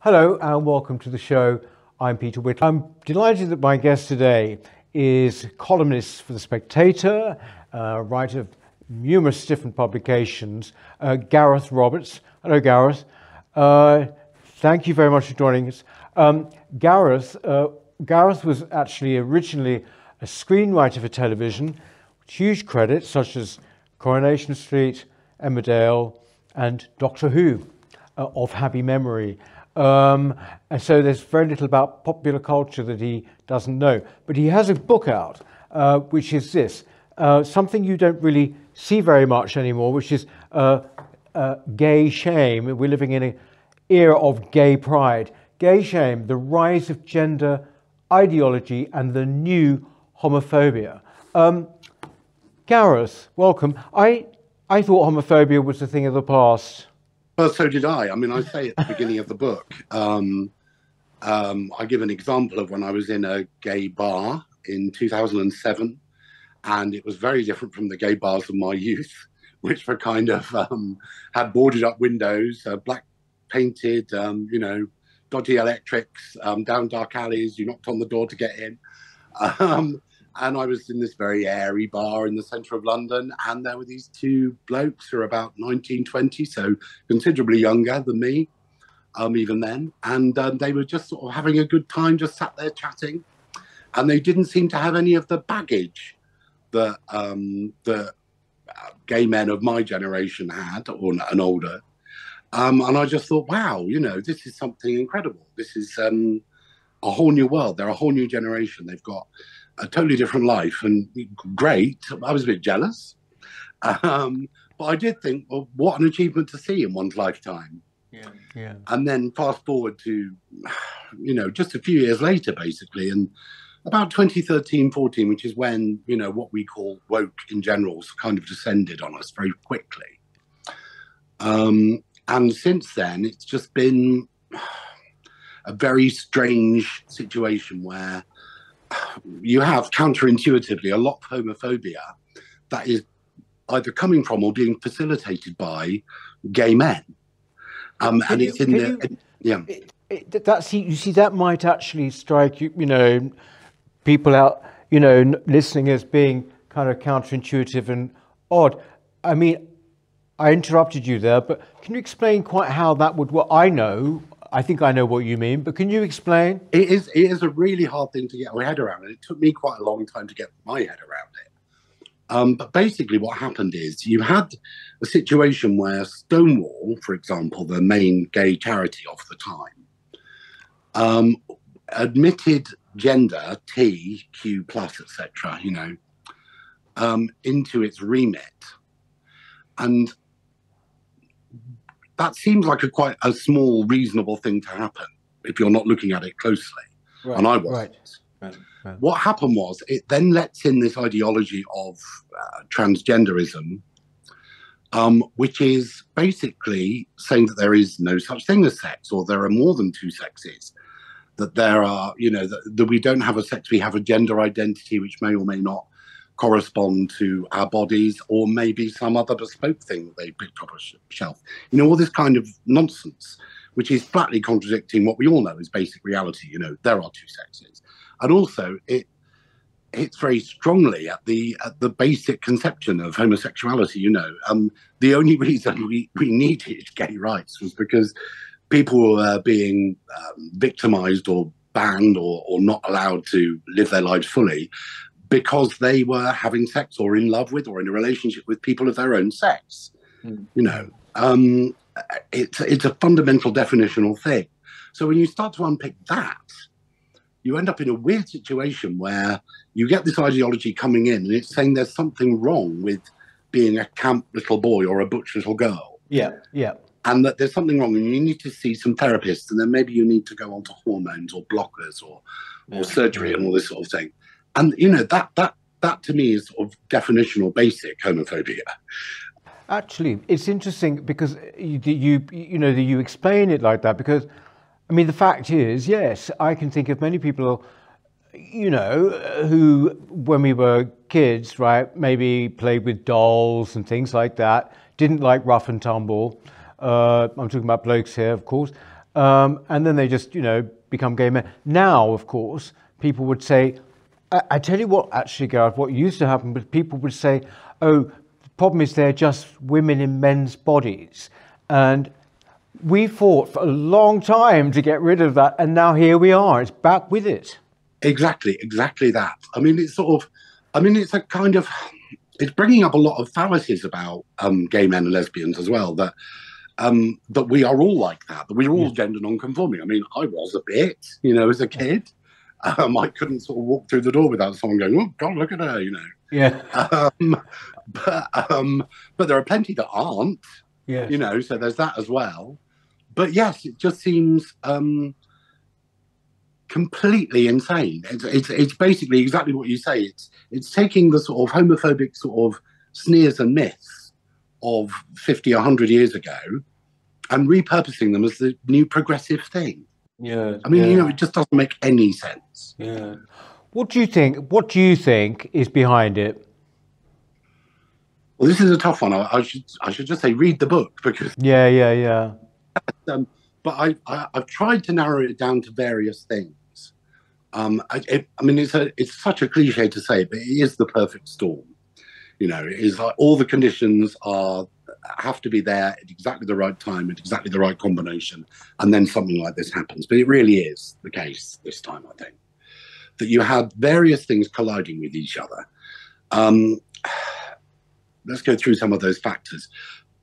Hello and welcome to the show. I'm Peter Whittle. I'm delighted that my guest today is columnist for The Spectator, writer of numerous different publications, Gareth Roberts. Hello, Gareth. Thank you very much for joining us. Gareth was actually originally a screenwriter for television, with huge credits such as Coronation Street, Emmerdale, and Doctor Who of happy memory. And so there's very little about popular culture that he doesn't know. But he has a book out, which is this, something you don't really see very much anymore, which is Gay Shame. We're living in an era of gay pride. Gay Shame, the rise of gender ideology and the new homophobia. Gareth, welcome. I thought homophobia was a thing of the past. Well, so did I. I mean, I say at the beginning of the book, I give an example of when I was in a gay bar in 2007, and it was very different from the gay bars of my youth, which were kind of had boarded up windows, black painted, dodgy electrics, down dark alleys. You knocked on the door to get in. And I was in this very airy bar in the centre of London, and there were these two blokes who were about 19, 20, so considerably younger than me, even then. And they were just sort of having a good time, just sat there chatting. And they didn't seem to have any of the baggage that the gay men of my generation had, or and older. And I just thought, wow, this is something incredible. This is a whole new world. They're a whole new generation. They've got a totally different life, and great. I was a bit jealous, but I did think, well, what an achievement to see in one's lifetime. Yeah. And then fast forward to, just a few years later, basically, and about 2013, 14, which is when, what we call woke in general kind of descended on us very quickly. And since then, it's just been a very strange situation where you have counterintuitively a lot of homophobia that is either coming from or being facilitated by gay men. And it's in there. Yeah. You see, that might actually strike you, people out, listening as being kind of counterintuitive and odd. I mean, I interrupted you there, but can you explain quite how that would work? I think I know what you mean, but can you explain? It is a really hard thing to get my head around, and it took me quite a long time to get my head around it. But basically what happened is you had a situation where Stonewall, for example, the main gay charity of the time, admitted gender, T, Q plus, etc., into its remit. And that seems like quite a small, reasonable thing to happen if you're not looking at it closely. Right, and I wasn't. Right. What happened was it then lets in this ideology of transgenderism, which is basically saying that there is no such thing as sex, or there are more than two sexes, that there are, that we don't have a sex, we have a gender identity which may or may not correspond to our bodies, or maybe some other bespoke thing that they picked up a shelf. All this kind of nonsense, which is flatly contradicting what we all know is basic reality. There are two sexes. And also it hits very strongly at the basic conception of homosexuality. The only reason we needed gay rights was because people were being victimized or banned or not allowed to live their lives fully, because they were having sex or in love with or in a relationship with people of their own sex. It's a fundamental definitional thing. So when you start to unpick that, you end up in a weird situation where you get this ideology coming in and it's saying there's something wrong with being a camp little boy or a butch little girl. Yeah. And that there's something wrong and you need to see some therapists, and then maybe you need to go on to hormones or blockers or surgery and all this sort of thing. And, that to me is sort of definitional basic homophobia. Actually, it's interesting because you explain it like that, because, I mean, the fact is, yes, I can think of many people, who, when we were kids, right, maybe played with dolls and things like that, didn't like rough and tumble. I'm talking about blokes here, of course. and then they just, become gay men. Now, of course, people would say, I tell you what, actually, Gareth, what used to happen was people would say, oh, the problem is they're just women in men's bodies. And we fought for a long time to get rid of that, and now here we are. It's back with it. Exactly that. I mean, it's it's a kind of, it's bringing up a lot of fallacies about gay men and lesbians as well, that we are all like that we're all gender non-conforming. I mean, I was a bit, as a kid. I couldn't sort of walk through the door without someone going, oh, God, look at her, Yeah. But there are plenty that aren't, so there's that as well. But yes, it just seems completely insane. It's basically exactly what you say. It's taking the sort of homophobic sort of sneers and myths of 50, 100 years ago and repurposing them as the new progressive thing. Yeah. I mean, it just doesn't make any sense. Yeah. What do you think is behind it? Well, this is a tough one. I should just say read the book, because Yeah. But I've tried to narrow it down to various things. It's such a cliche to say, but it is the perfect storm. It is like all the conditions have to be there at exactly the right time, at exactly the right combination, and then something like this happens. But it really is the case this time, I think, that you had various things colliding with each other. Let's go through some of those factors.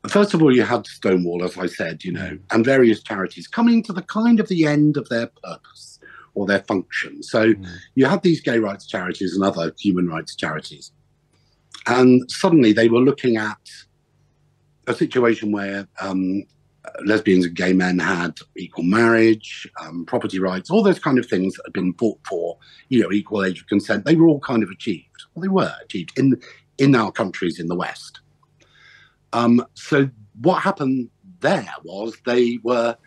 First of all, you had Stonewall, as I said, and various charities coming to the end of their purpose or their function. So you had these gay rights charities and other human rights charities. And suddenly they were looking at a situation where lesbians and gay men had equal marriage, property rights, all those kind of things that had been fought for, equal age of consent. They were all kind of achieved. Well, they were achieved in our countries in the West. So what happened there was they were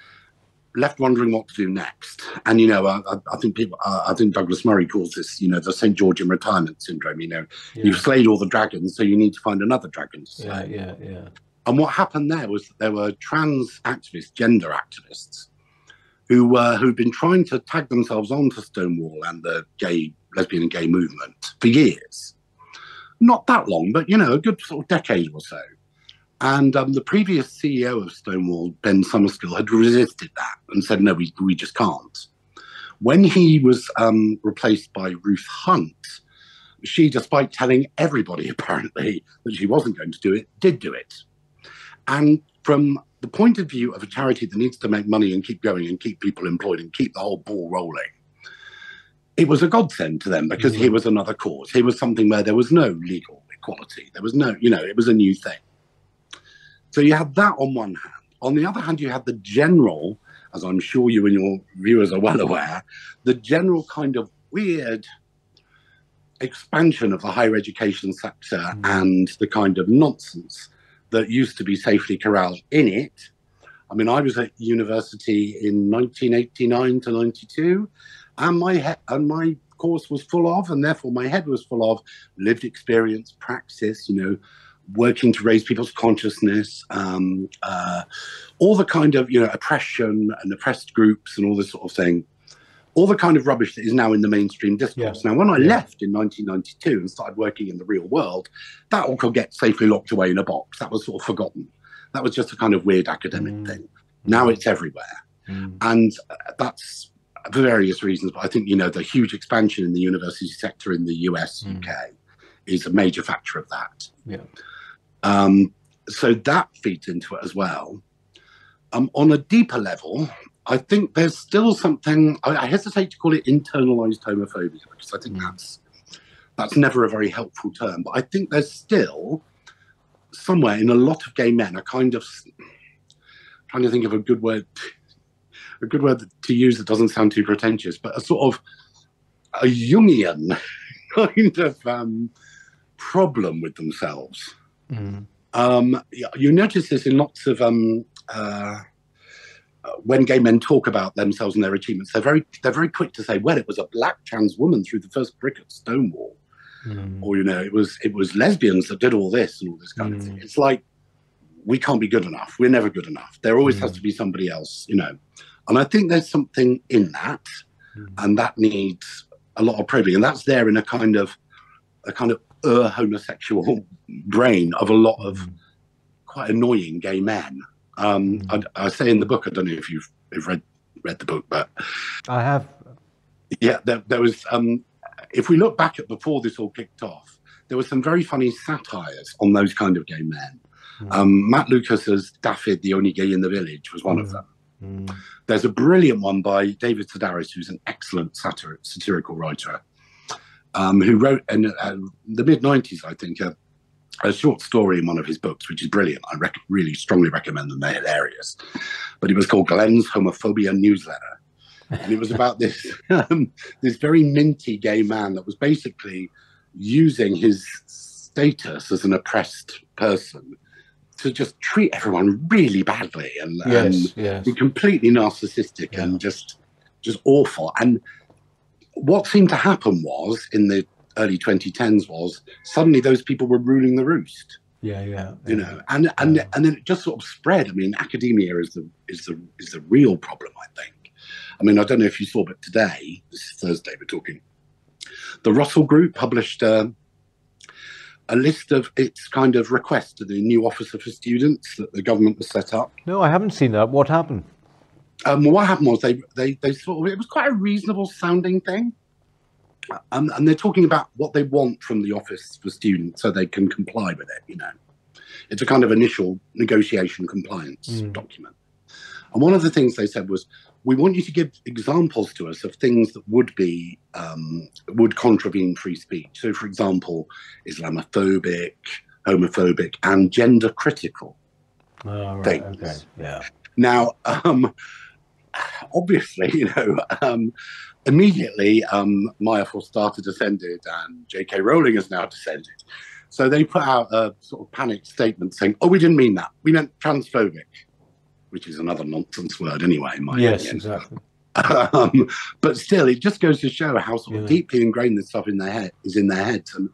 left wondering what to do next. And, I think Douglas Murray calls this, the St. George in retirement syndrome. You've slayed all the dragons, so you need to find another dragon to slay. Yeah. And what happened there was that there were trans activists, gender activists, who'd been trying to tag themselves onto Stonewall and the lesbian and gay movement for years. Not that long, but, a good sort of decade or so. And the previous CEO of Stonewall, Ben Summerskill, had resisted that and said, no, we just can't. When he was replaced by Ruth Hunt, she, despite telling everybody apparently that she wasn't going to do it, did do it. And from the point of view of a charity that needs to make money and keep going and keep people employed and keep the whole ball rolling, it was a godsend to them, because here was another cause. Here was something where there was no legal equality. There was no, it was a new thing. So you had that on one hand. On the other hand, you had the general, as I'm sure you and your viewers are well aware, the general kind of weird expansion of the higher education sector and the kind of nonsense that used to be safely corralled in it. I mean, I was at university in 1989 to 92, and my course was full of, and therefore my head was full of lived experience, praxis, working to raise people's consciousness, all the kind of, oppression and oppressed groups and all this sort of thing, all the kind of rubbish that is now in the mainstream discourse. Now, when I left in 1992 and started working in the real world, that all could get safely locked away in a box. That was sort of forgotten. That was just a kind of weird academic thing. Now it's everywhere. And that's for various reasons. But I think, the huge expansion in the university sector in the US, UK is a major factor of that. So that feeds into it as well. On a deeper level, I think there's still something, I hesitate to call it internalized homophobia, because I think that's never a very helpful term. But I think there's still somewhere in a lot of gay men a kind of, trying to think of a good word to use that doesn't sound too pretentious, but a sort of a Jungian kind of problem with themselves. You notice this in lots of when gay men talk about themselves and their achievements, they're very quick to say, well, it was a black trans woman threw the first brick at Stonewall, or it was lesbians that did all this and all this kind of thing. It's like, we can't be good enough. We're never good enough. There always has to be somebody else, And I think there's something in that, and that needs a lot of probing. And that's there in a kind of homosexual brain of a lot of quite annoying gay men. I say in the book, I don't know if you've read the book, but I have. Yeah, there was. If we look back at before this all kicked off, there were some very funny satires on those kind of gay men. Matt Lucas's Daffyd, the only gay in the village, was one of them. There's a brilliant one by David Sedaris, who's an excellent satirical writer, who wrote in the mid-90s, I think, a short story in one of his books, which is brilliant. I really strongly recommend them. They're hilarious. But it was called Glenn's Homophobia Newsletter. And it was about this this very minty gay man that was basically using his status as an oppressed person to just treat everyone really badly and be completely narcissistic and just awful. And what seemed to happen was, in the early 2010s, was suddenly those people were ruling the roost. You know, and then it just sort of spread. I mean, academia is the real problem, I think. I mean, I don't know if you saw, but today, this is Thursday, we're talking, the Russell Group published a list of its kind of requests to the new Officer for Students that the government has set up. No, I haven't seen that. What happened? Well, what happened was they sort of, it was quite a reasonable sounding thing. And they're talking about what they want from the Office for Students so they can comply with it, you know. It's a kind of initial negotiation compliance document. And one of the things they said was, we want you to give examples to us of things that would be, would contravene free speech. So, for example, Islamophobic, homophobic, and gender critical things. Okay. Yeah. Now, obviously, you know, immediately Maya Forstater descended and J.K. Rowling has now descended. So they put out a sort of panicked statement saying, oh, we didn't mean that. We meant transphobic, which is another nonsense word anyway, in my opinion. Yes, exactly. But still, it just goes to show how sort of deeply ingrained this stuff in their heads. And,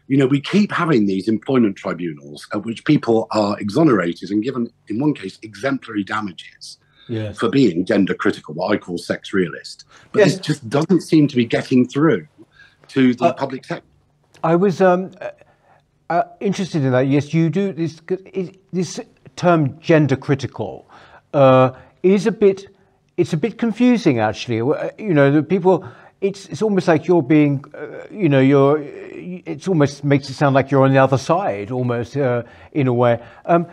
you know, we keep having these employment tribunals at which people are exonerated and given, in one case, exemplary damages for being gender critical, what I call sex realist. But this just doesn't seem to be getting through to the public sector. I was interested in that. Yes, you do. This term gender critical is a bit confusing, actually. You know, the people, it's almost like you're being, you know, it almost makes it sound like you're on the other side, almost in a way.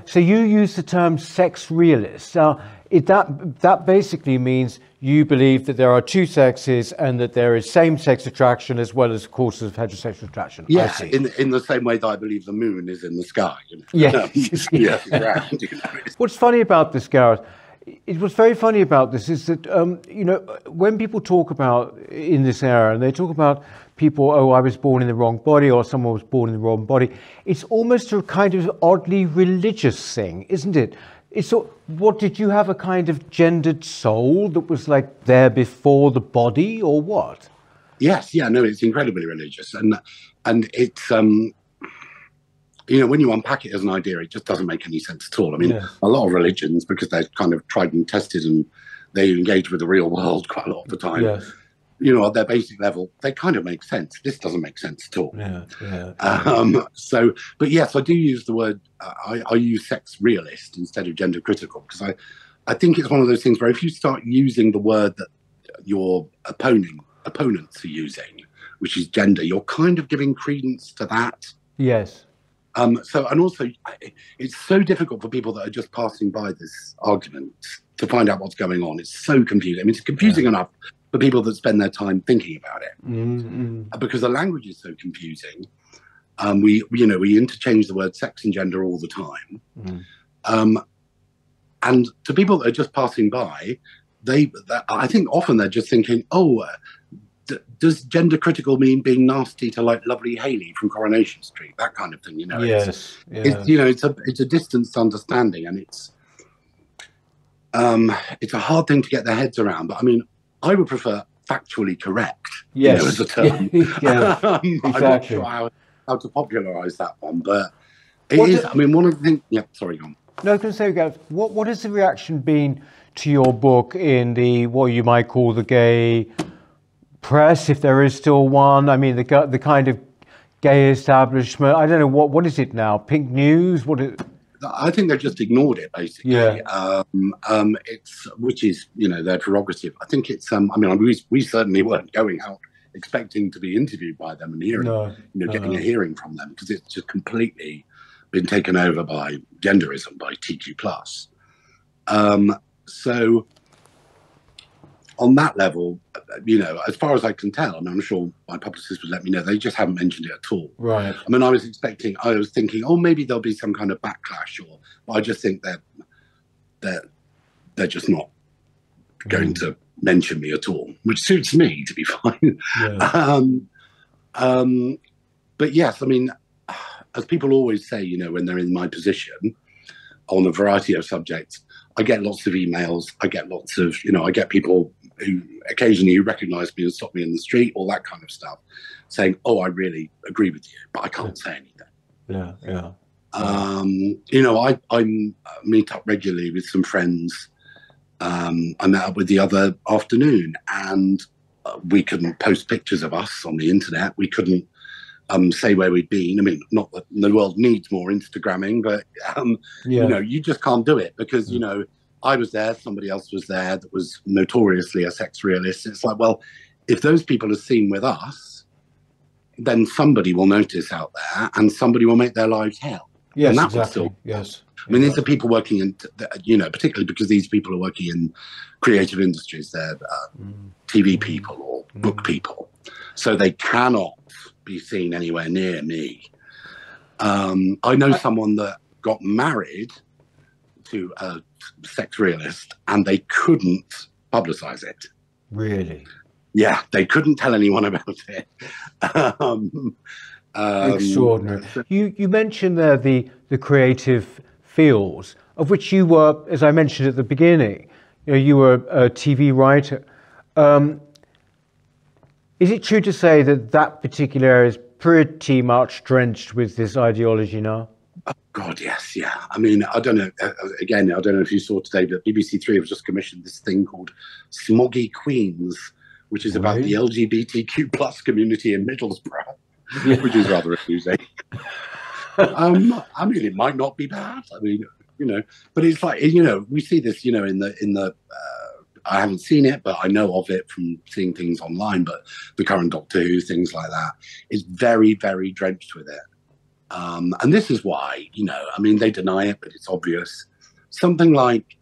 So you use the term sex realist. Now, that basically means you believe that there are two sexes and that there is same-sex attraction as well as, of course, of heterosexual attraction. Yeah, in the same way that I believe the moon is in the sky. You know? Round, you know? What's funny about this, Gareth, what's very funny about this is that, you know, when people talk about in this era, and they talk about people, oh, I was born in the wrong body, or someone was born in the wrong body, it's almost a kind of oddly religious thing, isn't it? What, did you have a kind of gendered soul that was like there before the body, or what? Yes, no, it's incredibly religious, and it's you know, when you unpack it as an idea, it just doesn't make any sense at all. I mean, a lot of religions, because they're kind of tried and tested and they engage with the real world quite a lot of the time, you know, at their basic level, they kind of make sense. This doesn't make sense at all. So, but yes, I do use the word, I use sex realist instead of gender critical, because I think it's one of those things where if you start using the word that your opponents are using, which is gender, you're kind of giving credence to that. Yes. So, and also, it's so difficult for people that are just passing by this argument to find out what's going on. It's so confusing. I mean, it's confusing enough for people that spend their time thinking about it, because the language is so confusing. We interchange the word sex and gender all the time, and to people that are just passing by, I think often they're just thinking, oh. Does gender critical mean being nasty to like lovely Hayley from Coronation Street, that kind of thing? You know, it's you know, it's a distanced understanding, and it's a hard thing to get their heads around. But I mean, I would prefer factually correct, you know, as a term. Exactly. I'm not sure how to popularise that one, but it is. I mean, one of the things. Yeah, sorry, go on. No, I was going to say, Gareth, what has the reaction been to your book in the, what you might call the gay press, if there is still one? I mean, the kind of gay establishment. I don't know, what is it now? Pink News? What is? I think they've just ignored it, basically. Yeah. It's, which is, you know, their prerogative. I think it's, I mean, we certainly weren't going out expecting to be interviewed by them and hearing, getting a hearing from them, because it's just completely been taken over by genderism, by TQ+. So on that level, you know, as far as I can tell, I mean, I'm sure my publicist would let me know, they just haven't mentioned it at all. Right. I mean, I was thinking, oh, maybe there'll be some kind of backlash, but I just think that they're just not going to mention me at all, which suits me, to be fine. Yeah. But yes, I mean, as people always say, you know, when they're in my position on a variety of subjects, I get lots of emails. I get lots of, you know, I get people who occasionally recognize me and stop me in the street, all that kind of stuff, saying, oh, I really agree with you, but I can't say anything. Yeah, yeah. You know, I meet up regularly with some friends. I met up with the other afternoon, and we couldn't post pictures of us on the internet. We couldn't say where we'd been. I mean, not that the world needs more Instagramming, but you know, you just can't do it because, you know, I was there, somebody else was there that was notoriously a sex realist. It's like, well, if those people are seen with us, then somebody will notice out there and somebody will make their lives hell. Yes, and that exactly. would still, yes. I mean, these are people working in, you know, particularly because these people are working in creative industries. They're TV people or book people. So they cannot be seen anywhere near me. I know someone that got married to a sex realist and they couldn't publicize it. Really? Yeah, they couldn't tell anyone about it. Extraordinary. You mentioned there the creative fields, of which you were, as I mentioned at the beginning, you know, you were a TV writer. Is it true to say that that particular area is pretty much drenched with this ideology now? Oh, God, yes, yeah. I mean, I don't know. Again, I don't know if you saw today, but BBC Three have just commissioned this thing called Smoggy Queens, which is about the LGBTQ+ community in Middlesbrough, which is rather amusing. I mean, it might not be bad. I mean, you know, but it's like, you know, we see this, you know, in the. I haven't seen it, but I know of it from seeing things online. But the current Doctor Who, things like that, is very, very drenched with it. And this is why, you know, I mean, they deny it, but it's obvious. Something like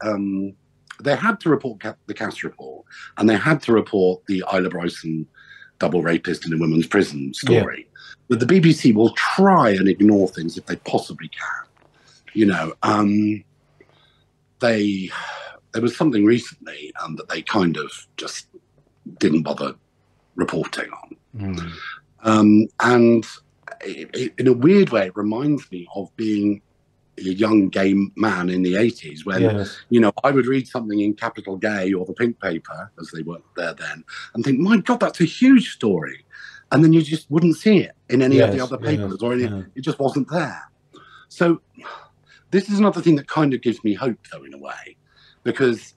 they had to report the Cass report, and they had to report the Isla Bryson double rapist in a women's prison story. Yeah. But the BBC will try and ignore things if they possibly can. You know, there was something recently that they kind of just didn't bother reporting on. And in a weird way, it reminds me of being a young gay man in the 80s when, you know, I would read something in Capital Gay or the Pink Paper, as they weren't there then, and think, my God, that's a huge story. And then you just wouldn't see it in any of the other papers or it just wasn't there. So this is another thing that kind of gives me hope, though, in a way, because,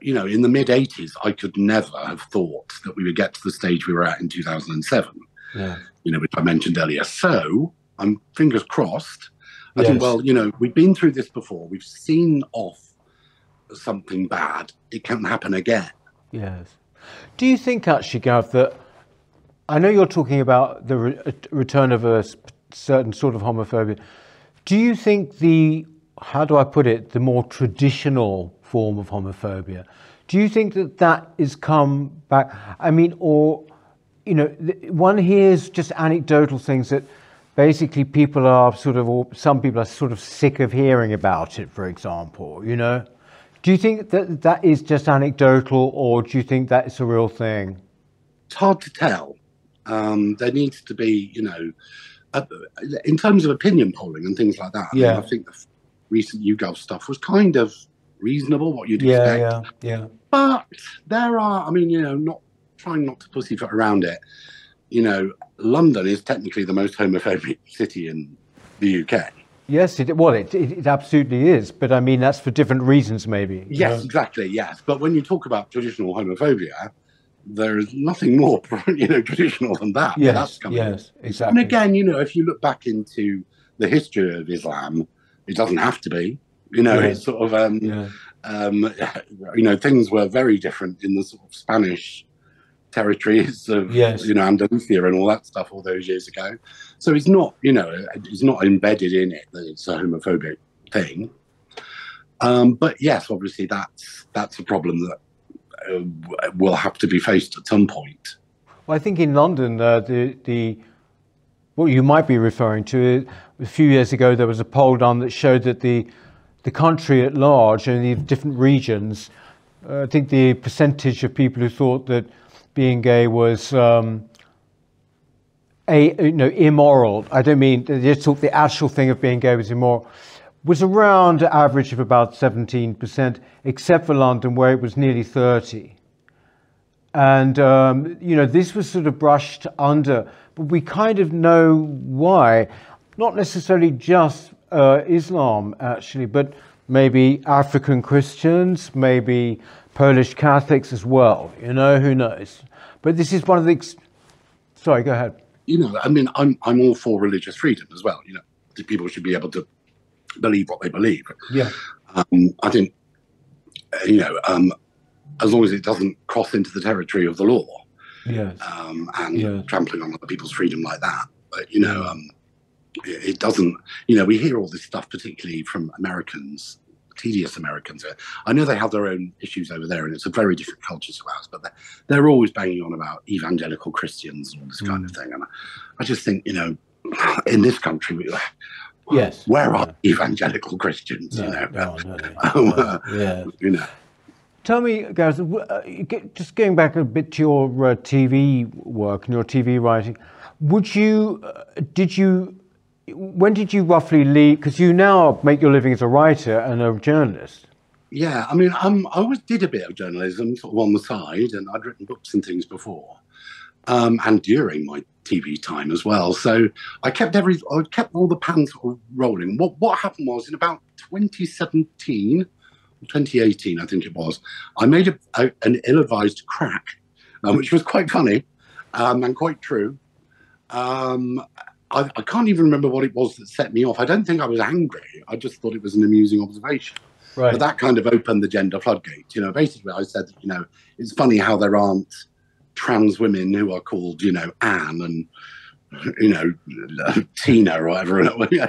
you know, in the mid-80s, I could never have thought that we would get to the stage we were at in 2007, you know, which I mentioned earlier. So I'm fingers crossed. I think, well, you know, we've been through this before. We've seen off something bad. It can happen again. Yes. Do you think, actually, Gareth, that I know you're talking about the return of a certain sort of homophobia. Do you think the, how do I put it, the more traditional form of homophobia, do you think that that is come back? I mean, or, you know, one hears just anecdotal things that basically people are sort of, or some people are sort of sick of hearing about it, for example, you know? Do you think that that is just anecdotal, or do you think that it's a real thing? It's hard to tell. There needs to be, you know, in terms of opinion polling and things like that, I mean, I think the recent YouGov stuff was kind of reasonable, what you'd expect. But there are, I mean, you know, trying not to pussyfoot around it. You know, London is technically the most homophobic city in the UK. Yes, it absolutely is. But I mean, that's for different reasons, maybe. Yes, exactly. Yes, but when you talk about traditional homophobia, there is nothing more, traditional than that. Yes, That's coming. yes, exactly. And again, if you look back into the history of Islam, it doesn't have to be. It's sort of things were very different in the sort of Spanish territories of Andalusia and all that stuff all those years ago. So it's not embedded in it that it's a homophobic thing. But yes, obviously that's a problem that will have to be faced at some point. Well, I think in London, what you might be referring to, a few years ago there was a poll done that showed that the country at large and the different regions, I think the percentage of people who thought that being gay was immoral. I don't mean they just thought the actual thing of being gay was immoral. Was around an average of about 17%, except for London, where it was nearly 30%. And this was sort of brushed under, but we kind of know why. Not necessarily just Islam, actually, but maybe African Christians, maybe Polish Catholics as well. Who knows? But this is one of the. Sorry, go ahead. I'm all for religious freedom as well. People should be able to believe what they believe. Yeah. I think, as long as it doesn't cross into the territory of the law. Yes. And trampling on other people's freedom like that. But it doesn't. We hear all this stuff, particularly from Americans. Tedious Americans. I know they have their own issues over there, and it's a very different culture to ours. But they're always banging on about evangelical Christians and all this kind of thing. And I just think, in this country, where are evangelical Christians? Tell me, Gareth, just going back a bit to your TV work and your TV writing, when did you roughly leave? Because you now make your living as a writer and a journalist. Yeah, I always did a bit of journalism sort of on the side, and I'd written books and things before, and during my TV time as well. So I kept all the pans sort of rolling. What happened was in about 2017, 2018, I think it was, I made an ill-advised crack, which was quite funny and quite true. I can't even remember what it was that set me off. I don't think I was angry. I just thought it was an amusing observation. Right. But that kind of opened the gender floodgate. Basically I said, it's funny how there aren't trans women who are called, Anne and, Tina or whatever.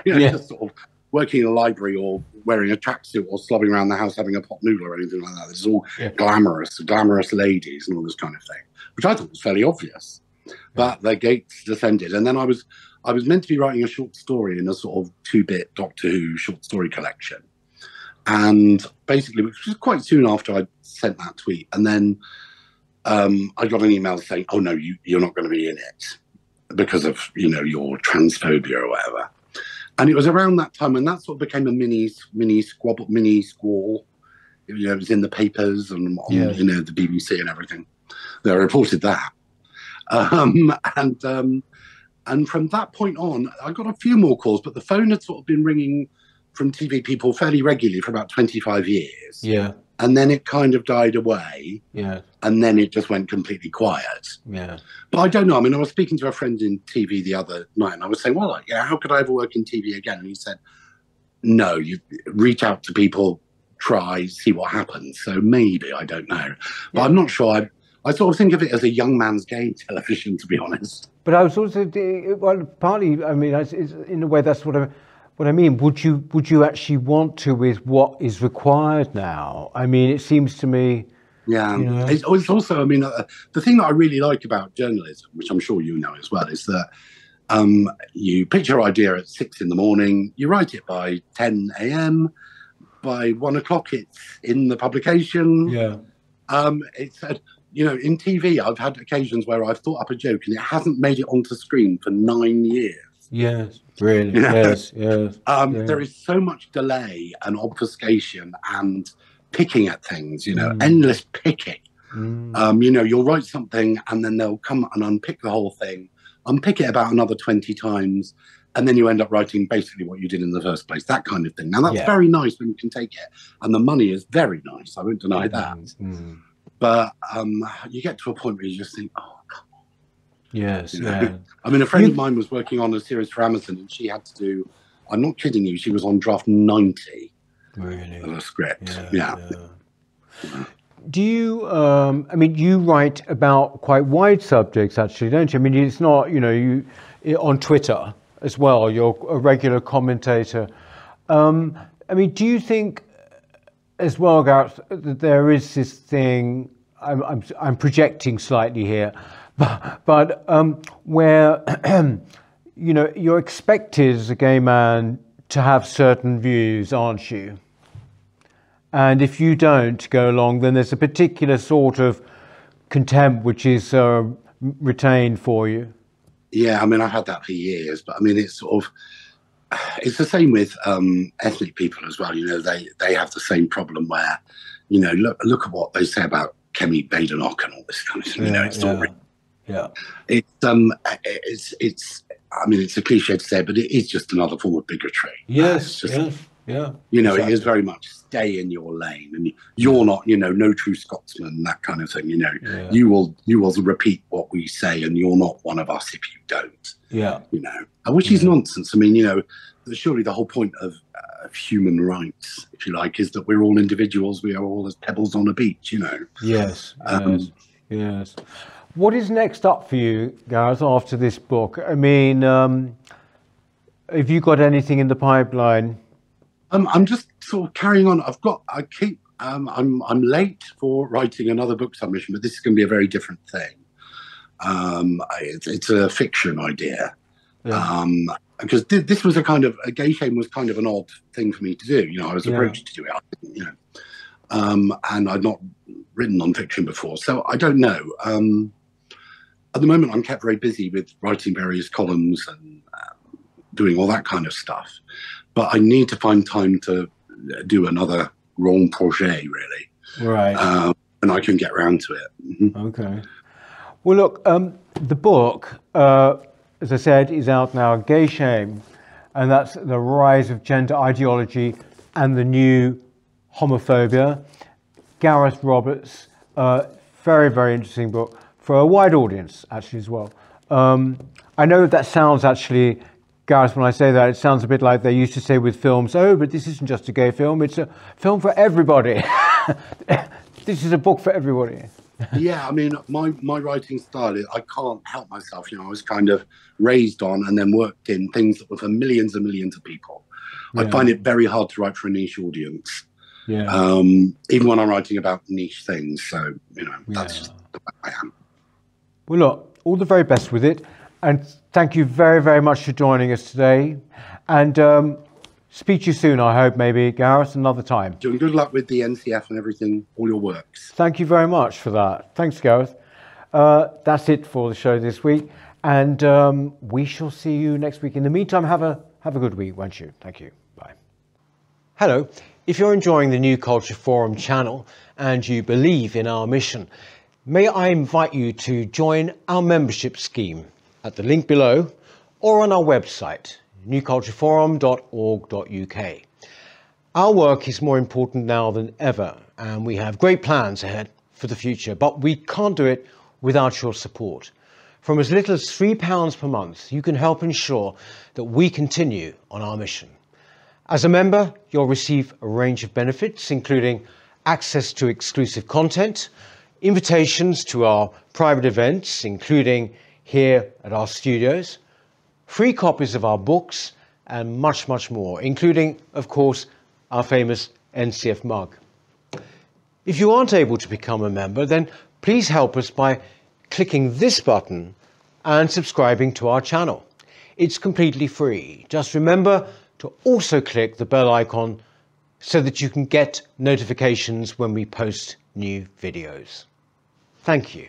Just sort of working in a library or wearing a tracksuit or slobbing around the house having a pot noodle or anything like that. It's all glamorous ladies and all this kind of thing, which I thought was fairly obvious. But the gates descended. And then I was meant to be writing a short story in a sort of 2-bit Doctor Who short story collection. And basically, which was quite soon after I sent that tweet. And then I got an email saying, oh, no, you're not going to be in it because of, your transphobia or whatever. And it was around that time when that sort of became a mini squall. It was in the papers and on, the BBC and everything. They reported that. And from that point on, I got a few more calls, but the phone had sort of been ringing from TV people fairly regularly for about 25 years. Yeah. And then it kind of died away. Yeah. And then it just went completely quiet. Yeah. But I don't know. I was speaking to a friend in TV the other night, and I was saying, well, how could I ever work in TV again? And he said, no, you reach out to people, try, see what happens. So maybe, I don't know. But I'm not sure. I sort of think of it as a young man's gay television, to be honest. But I was also, partly, in a way, that's what I mean. Would you actually want to with what is required now? It seems to me. Yeah. It's also, the thing that I really like about journalism, which I'm sure you know as well, is that you pitch your idea at 6 a.m, you write it by 10 a.m, by 1 o'clock it's in the publication. Yeah. In TV, I've had occasions where I've thought up a joke and it hasn't made it onto screen for 9 years. Yes, really. Yes. There is so much delay and obfuscation and picking at things, endless picking. You'll write something and then they'll come and unpick the whole thing, unpick it about another 20 times, and then you end up writing basically what you did in the first place, that kind of thing. Now, that's very nice when you can take it, and the money is very nice. I won't deny that. But you get to a point where you just think, oh, come on. Yes, you know? I mean, a friend of mine was working on a series for Amazon, and she had to do, I'm not kidding you, she was on draft 90 of a script. Do you, I mean, you write about quite wide subjects, actually, don't you? I mean, it's not, you know, you on Twitter as well, you're a regular commentator. I mean, do you think as well, Gareth, that there is this thing, I'm projecting slightly here, but where, you know, you're expected as a gay man to have certain views, aren't you? And if you don't go along, then there's a particular sort of contempt which is retained for you. Yeah, I mean, I've had that for years, but I mean, it's sort of, it's the same with ethnic people as well. You know, they have the same problem where, you know, look at what they say about Kemi Badenoch and all this kind of thing. You know, it's all it's I mean, it's a cliche to say, but it is just another form of bigotry. Yes, You know, it is very much stay in your lane, and you're not, you know, no true Scotsman, that kind of thing. You know, you will repeat what we say, and you're not one of us if you don't. You know, which is nonsense. I mean, you know, surely the whole point of human rights, if you like, is that we're all individuals. We are all as pebbles on a beach. You know. Yes. What is next up for you, Gareth, after this book? I mean, have you got anything in the pipeline? I'm just sort of carrying on. I'm late for writing another book submission, but this is going to be a very different thing. It's a fiction idea. Because this was a gay shame was kind of an odd thing for me to do. You know, I was approached to do it, you know, and I'd not written non-fiction before, so I don't know. At the moment, I'm kept very busy with writing various columns and doing all that kind of stuff. But I need to find time to do another grand projet, really. Right. And I can get around to it. Okay. Well, look, the book, as I said, is out now, Gay Shame, and that's the rise of gender ideology and the new homophobia. Gareth Roberts, very, very interesting book for a wide audience, actually, as well. I know that sounds actually, Gareth, when I say that, it sounds a bit like they used to say with films, oh, but this isn't just a gay film, it's a film for everybody. This is a book for everybody. Yeah, I mean, my writing style, I can't help myself. You know, I was kind of raised on and then worked in things that were for millions and millions of people. I find it very hard to write for a niche audience. Even when I'm writing about niche things. So, you know, that's just the way I am. Well, look, all the very best with it. And thank you very, very much for joining us today. And speak to you soon, I hope, maybe, Gareth, another time. Doing good luck with the NCF and everything, all your works. Thank you very much for that. Thanks, Gareth. That's it for the show this week. And we shall see you next week. In the meantime, have a good week, won't you? Thank you. Bye. Hello. If you're enjoying the New Culture Forum channel and you believe in our mission, may I invite you to join our membership scheme at the link below or on our website, newcultureforum.org.uk. Our work is more important now than ever, and we have great plans ahead for the future, but we can't do it without your support. From as little as £3 per month, you can help ensure that we continue on our mission. As a member, you'll receive a range of benefits, including access to exclusive content, invitations to our private events, including here at our studios, free copies of our books, and much, much more, including, of course, our famous NCF mug. If you aren't able to become a member, then please help us by clicking this button and subscribing to our channel. It's completely free. Just remember to also click the bell icon so that you can get notifications when we post new videos. Thank you.